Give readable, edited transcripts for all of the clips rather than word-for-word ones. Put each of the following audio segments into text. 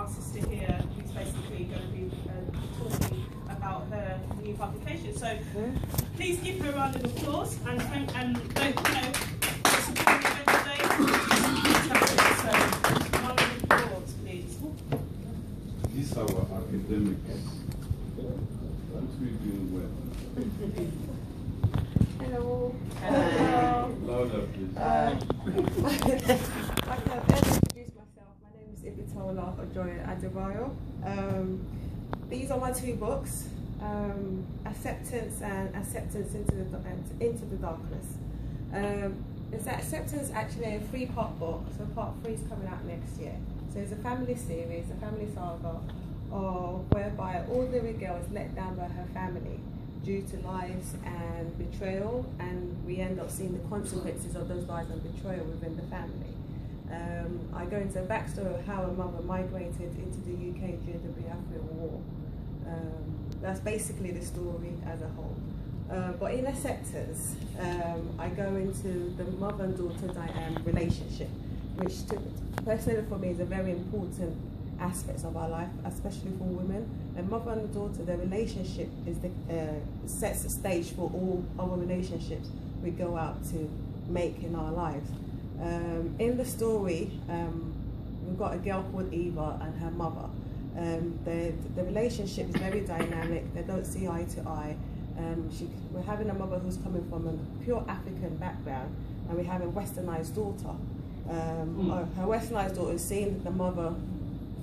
our sister here, who's basically going to be talking about her new publication. So please give her a round of applause and thank for supporting the event today. So, round of applause, please. These are our academics. Aren't we doing well? Hello. Hello. Louder, please. I can introduce myself. My name is Ibitola Ojoye-Adebayo. These are my two books, Acceptance and Acceptance into the Darkness. It's Acceptance actually a 3-part book, so part 3 is coming out next year. So it's a family series, a family saga, whereby ordinary girl is let down by her family due to lies and betrayal, and we end up seeing the consequences of those lies and betrayal within the family. I go into a backstory of how a mother migrated into the UK during the Biafran War. That's basically the story as a whole. But in Acceptance, I go into the mother and daughter relationship, which personally for me is a very important aspects of our life, especially for women. And mother and daughter, their relationship is sets the stage for all our relationships we go out to make in our lives. In the story, we've got a girl called Eva and her mother. The relationship is very dynamic. They don't see eye to eye. We're having a mother who's coming from a pure African background, and we have a westernized daughter. Her westernized daughter is seeing the mother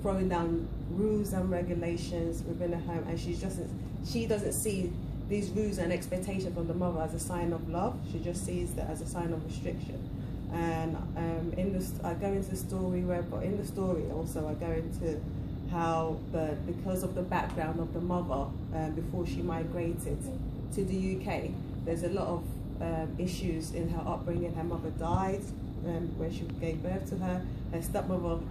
throwing down rules and regulations within her home, and she doesn't see these rules and expectations from the mother as a sign of love. She just sees that as a sign of restriction. And I go into the story but in the story also I go into how because of the background of the mother before she migrated to the UK, there's a lot of issues in her upbringing. Her mother died when she gave birth to her. Her stepmother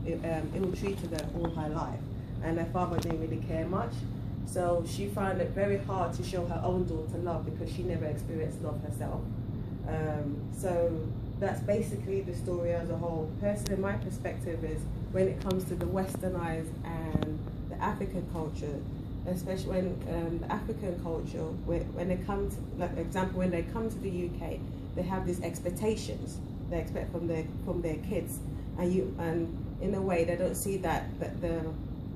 ill-treated her all her life, and her father didn't really care much. So she found it very hard to show her own daughter love because she never experienced love herself. So that's basically the story as a whole. Personally, my perspective is when it comes to the westernized and the African culture, especially when the African culture, when they come to, like example, when they come to the UK, they have these expectations they expect from their kids, and in a way they don't see that the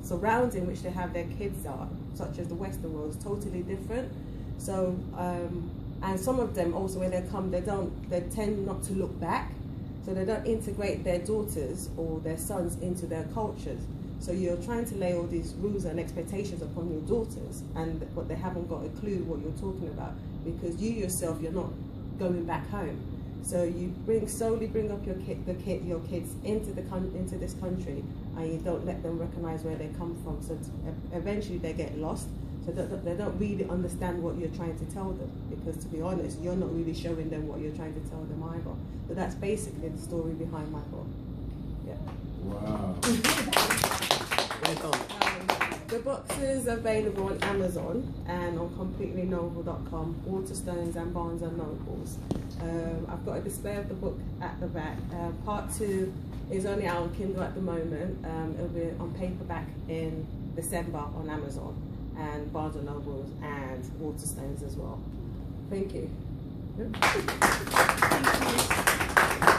surrounding which they have their kids are, such as the Western world, is totally different. So and some of them also, when they come, they tend not to look back, so they don't integrate their daughters or their sons into their cultures. So you're trying to lay all these rules and expectations upon your daughters, but they haven't got a clue what you're talking about, because you yourself, you're not going back home. So you slowly bring up your kids into this country, and you don't let them recognize where they come from. So eventually they get lost. So they don't really understand what you're trying to tell them, because to be honest, you're not really showing them what you're trying to tell them either. So that's basically the story behind my book. Yeah. Wow. The book is available on Amazon and on completelynovel.com, Waterstones and Barnes and Nobles. I've got a display of the book at the back. Part 2 is only out on Kindle at the moment. It'll be on paperback in December on Amazon and Barnes and Nobles and Waterstones as well. Thank you. Thank you.